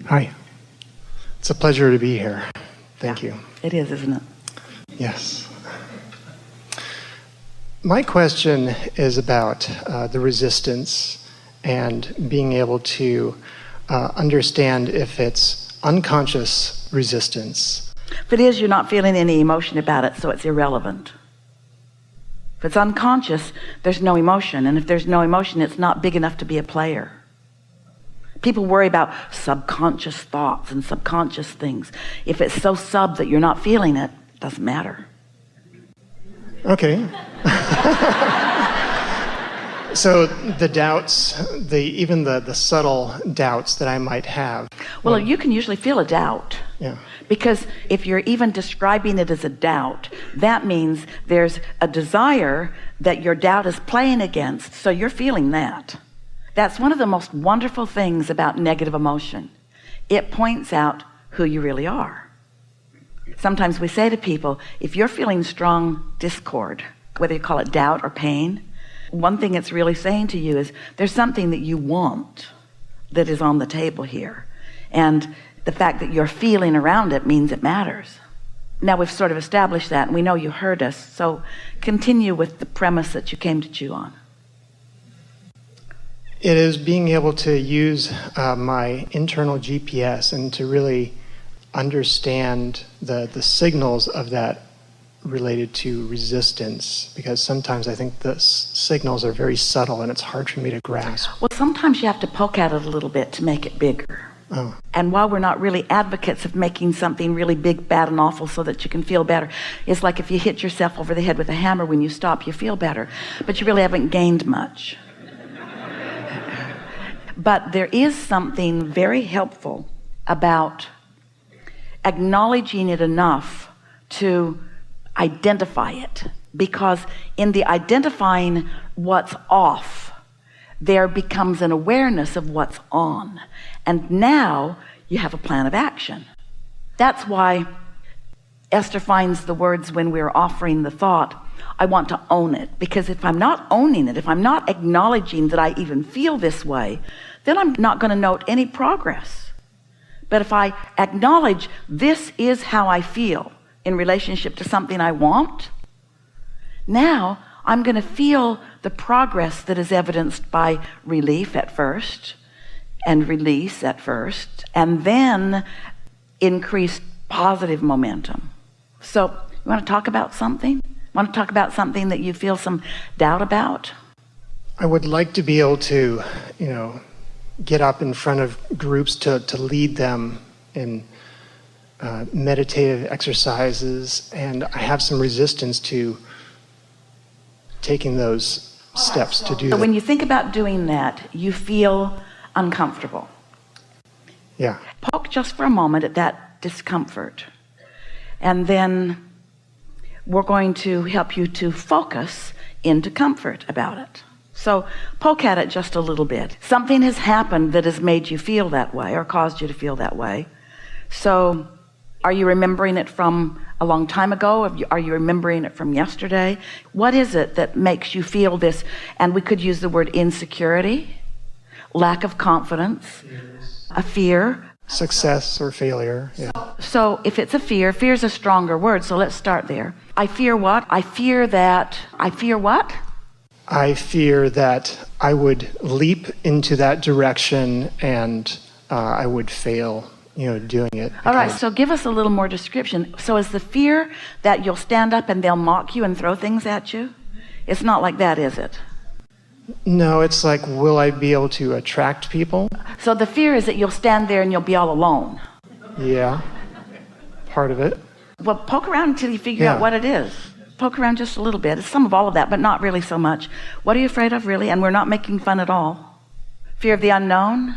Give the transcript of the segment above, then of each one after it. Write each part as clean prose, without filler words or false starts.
Hi. It's a pleasure to be here. Thank you. It is, isn't it? Yes. My question is about the resistance and being able to understand if it's unconscious resistance. If it is, you're not feeling any emotion about it, so it's irrelevant. If it's unconscious, there's no emotion. And if there's no emotion, it's not big enough to be a player. People worry about subconscious thoughts and subconscious things. If it's so sub that you're not feeling it, it doesn't matter. Okay. So the doubts, even the subtle doubts that I might have. Well, you can usually feel a doubt. Yeah. Because if you're even describing it as a doubt, that means there's a desire that your doubt is playing against. So you're feeling that. That's one of the most wonderful things about negative emotion. It points out who you really are. Sometimes we say to people, if you're feeling strong discord, whether you call it doubt or pain, one thing it's really saying to you is there's something that you want that is on the table here. And the fact that you're feeling around it means it matters. Now we've sort of established that, and we know you heard us. So continue with the premise that you came to chew on. It is being able to use my internal GPS and to really understand the signals of that related to resistance, because sometimes I think the signals are very subtle and it's hard for me to grasp. Well, sometimes you have to poke at it a little bit to make it bigger. Oh. And while we're not really advocates of making something really big, bad, and awful so that you can feel better, it's like if you hit yourself over the head with a hammer, when you stop, you feel better. But you really haven't gained much. But there is something very helpful about acknowledging it enough to identify it, because in the identifying what's off, there becomes an awareness of what's on, and now you have a plan of action. That's why Esther finds the words when we're offering the thought, I want to own it, because if I'm not owning it, if I'm not acknowledging that I even feel this way, then I'm not going to note any progress. But if I acknowledge this is how I feel in relationship to something I want, now I'm going to feel the progress that is evidenced by relief at first and release at first, and then increased positive momentum. So you want to talk about something? Want to talk about something that you feel some doubt about? I would like to be able to, get up in front of groups to lead them in meditative exercises, and I have some resistance to taking those steps to do that. So when you think about doing that, you feel uncomfortable. Yeah. Poke just for a moment at that discomfort, and then we're going to help you to focus into comfort about it. So poke at it just a little bit. Something has happened that has made you feel that way or caused you to feel that way. So are you remembering it from a long time ago? Are you remembering it from yesterday? What is it that makes you feel this? And we could use the word insecurity, lack of confidence, a fear. Success or failure. Yeah. So if it's a fear is a stronger word. So let's start there. I fear what? I fear what? I fear that I would leap into that direction and I would fail, doing it. All right, so give us a little more description. So is the fear that you'll stand up and they'll mock you and throw things at you? It's not like that, is it? No, it's like, will I be able to attract people? So the fear is that you'll stand there and you'll be all alone. Yeah, part of it. Well, poke around until you figure out what it is. Poke around just a little bit. It's some of all of that, but not really so much. What are you afraid of, really? And we're not making fun at all. Fear of the unknown.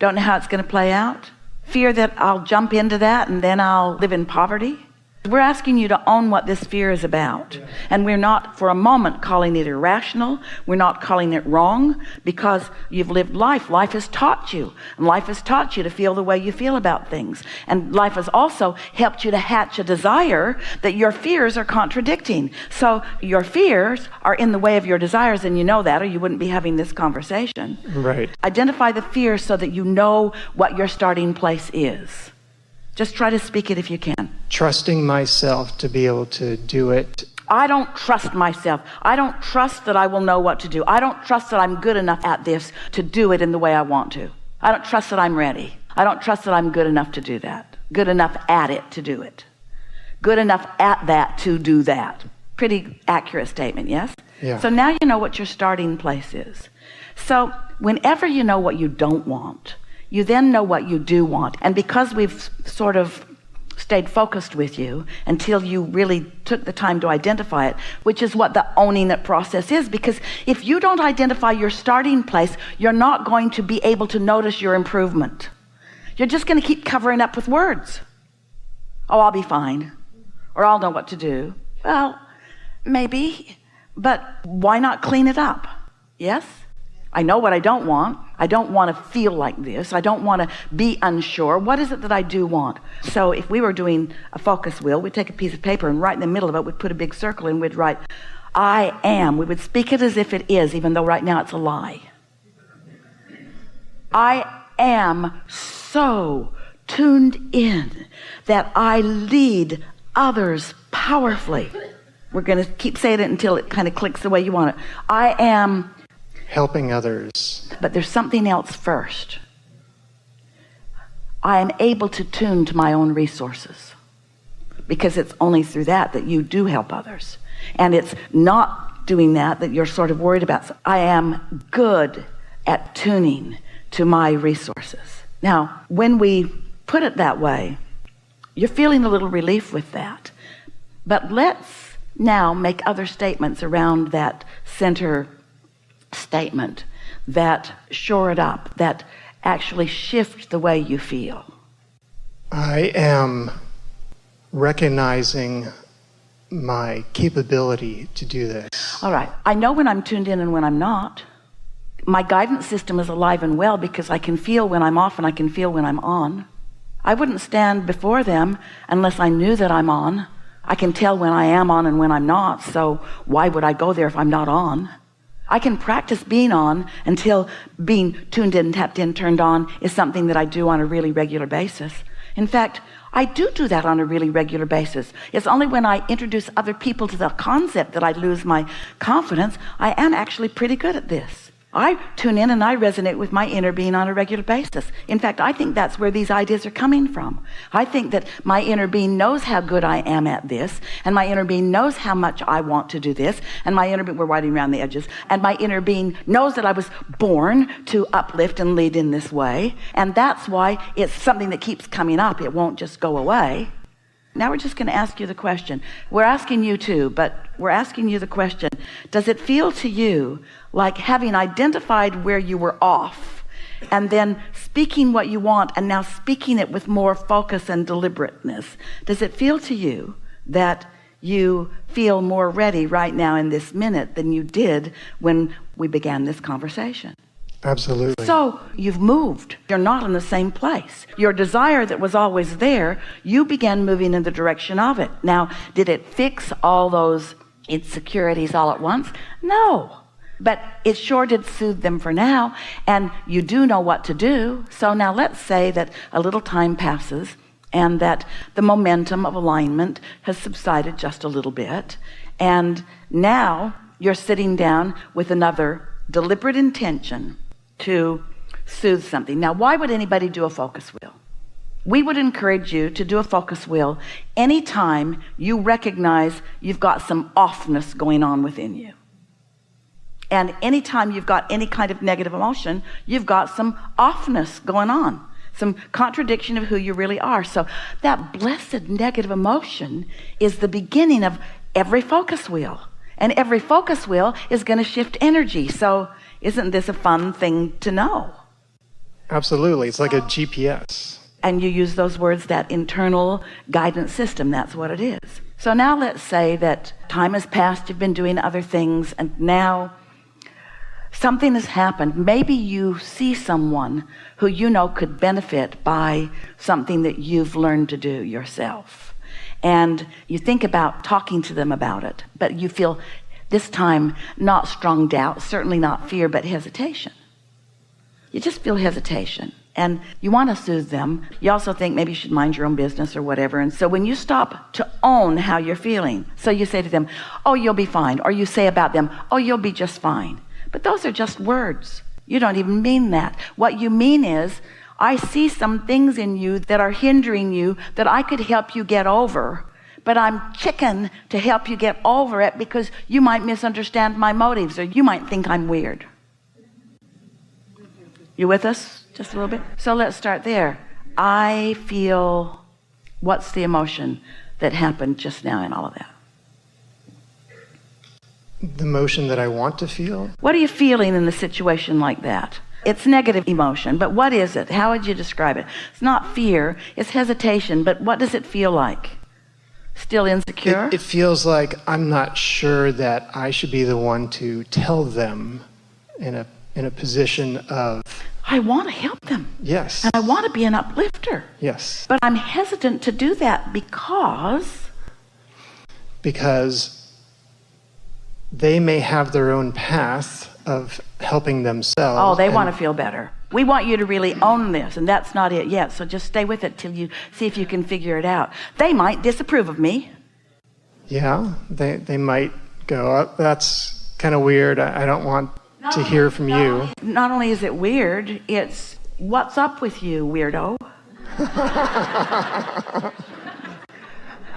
Don't know how it's going to play out. Fear that I'll jump into that and then I'll live in poverty. We're asking you to own what this fear is about. Yeah. And we're not for a moment calling it irrational. We're not calling it wrong, because you've lived life. Life has taught you. And life has taught you to feel the way you feel about things. And life has also helped you to hatch a desire that your fears are contradicting. So your fears are in the way of your desires, and you know that, or you wouldn't be having this conversation. Right. Identify the fear so that you know what your starting place is. Just try to speak it if you can. Trusting myself to be able to do it. I don't trust myself. I don't trust that I will know what to do. I don't trust that I'm good enough at this to do it in the way I want to. I don't trust that I'm ready. I don't trust that I'm good enough to do that. Good enough at it to do it. Good enough at that to do that. Pretty accurate statement, yes? Yeah. So now you know what your starting place is. So whenever you know what you don't want, you then know what you do want. And because we've sort of stayed focused with you until you really took the time to identify it, which is what the owning it process is, because if you don't identify your starting place, you're not going to be able to notice your improvement. You're just going to keep covering up with words. Oh, I'll be fine. Or I'll know what to do. Well, maybe, but why not clean it up? Yes? I know what I don't want. I don't want to feel like this. I don't want to be unsure. What is it that I do want? So if we were doing a focus wheel, we'd take a piece of paper and right in the middle of it, we'd put a big circle and we'd write, I am. We would speak it as if it is, even though right now it's a lie. I am so tuned in that I lead others powerfully. We're going to keep saying it until it kind of clicks the way you want it. I am helping others. But there's something else first. I am able to tune to my own resources, because it's only through that that you do help others. And it's not doing that that you're sort of worried about. So I am good at tuning to my resources. Now, when we put it that way, you're feeling a little relief with that. But let's now make other statements around that center statement that shore it up, that actually shift the way you feel. I am recognizing my capability to do this. All right. I know when I'm tuned in and when I'm not. My guidance system is alive and well because I can feel when I'm off and I can feel when I'm on. I wouldn't stand before them unless I knew that I'm on. I can tell when I am on and when I'm not, so why would I go there if I'm not on? I can practice being on until being tuned in, tapped in, turned on is something that I do on a really regular basis. In fact, I do that on a really regular basis. It's only when I introduce other people to the concept that I lose my confidence. I am actually pretty good at this. I tune in and I resonate with my inner being on a regular basis. In fact, I think that's where these ideas are coming from. I think that my inner being knows how good I am at this, and my inner being knows how much I want to do this, and my inner being, we're writing around the edges, and my inner being knows that I was born to uplift and lead in this way, and that's why it's something that keeps coming up. It won't just go away. Now we're just going to ask you the question. We're asking you too, but we're asking you the question. Does it feel to you like having identified where you were off and then speaking what you want and now speaking it with more focus and deliberateness? Does it feel to you that you feel more ready right now in this minute than you did when we began this conversation? Absolutely. So you've moved. You're not in the same place. Your desire that was always there, you began moving in the direction of it. Now, did it fix all those insecurities all at once? No. But it sure did soothe them for now, and you do know what to do. So now let's say that a little time passes and that the momentum of alignment has subsided just a little bit, and now you're sitting down with another deliberate intention to soothe something. Now, why would anybody do a focus wheel? We would encourage you to do a focus wheel anytime you recognize you've got some offness going on within you. And anytime you've got any kind of negative emotion, you've got some offness going on, some contradiction of who you really are. So that blessed negative emotion is the beginning of every focus wheel. And every focus wheel is going to shift energy. So isn't this a fun thing to know? Absolutely. It's like a GPS. And you use those words, that internal guidance system. That's what it is. So now let's say that time has passed, you've been doing other things, and now something has happened. Maybe you see someone who you know could benefit by something that you've learned to do yourself. And you think about talking to them about it, but you feel this time not strong doubt, certainly not fear, but hesitation. You just feel hesitation. And you want to soothe them. You also think maybe you should mind your own business or whatever. And so when you stop to own how you're feeling, so you say to them, oh, you'll be fine. Or you say about them, oh, you'll be just fine. But those are just words. You don't even mean that. What you mean is, I see some things in you that are hindering you that I could help you get over. But I'm chicken to help you get over it because you might misunderstand my motives, or you might think I'm weird. You with us? Just a little bit. So let's start there. I feel, what's the emotion that happened just now in all of that? The emotion that I want to feel. What are you feeling in a situation like that? It's negative emotion, but what is it? How would you describe it? It's not fear, it's hesitation, but what does it feel like? Still insecure? It feels like I'm not sure that I should be the one to tell them in a position of, I want to help them. yes. And I want to be an uplifter. Yes. But I'm hesitant to do that because they may have their own path of helping themselves. oh, they want to feel better. We want you to really own this, and that's not it yet. So just stay with it till you see if you can figure it out. They might disapprove of me. Yeah, they might go, oh, that's kind of weird. I don't want to hear from you. Not only is it weird, it's what's up with you, weirdo?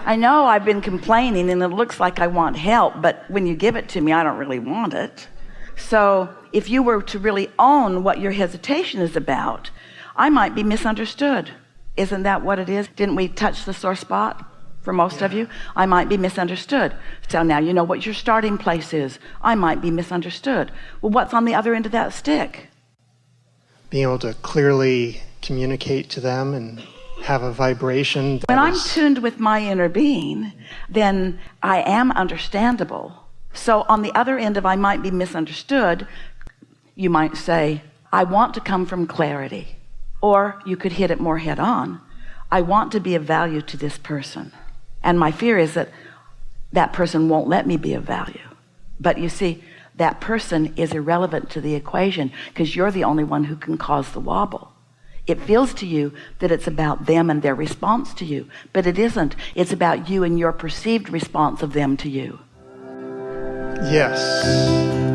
I know I've been complaining and it looks like I want help, but when you give it to me, I don't really want it. So if you were to really own what your hesitation is about, I might be misunderstood. Isn't that what it is? Didn't we touch the sore spot for most of you? I might be misunderstood. So now you know what your starting place is. I might be misunderstood. Well, what's on the other end of that stick? Being able to clearly communicate to them and have a vibration. When I'm tuned with my inner being, then I am understandable. So on the other end of I might be misunderstood, you might say, I want to come from clarity. Or you could hit it more head on. I want to be of value to this person. And my fear is that that person won't let me be of value. But you see, that person is irrelevant to the equation because you're the only one who can cause the wobble. It feels to you that it's about them and their response to you, but it isn't. It's about you and your perceived response of them to you. Yes.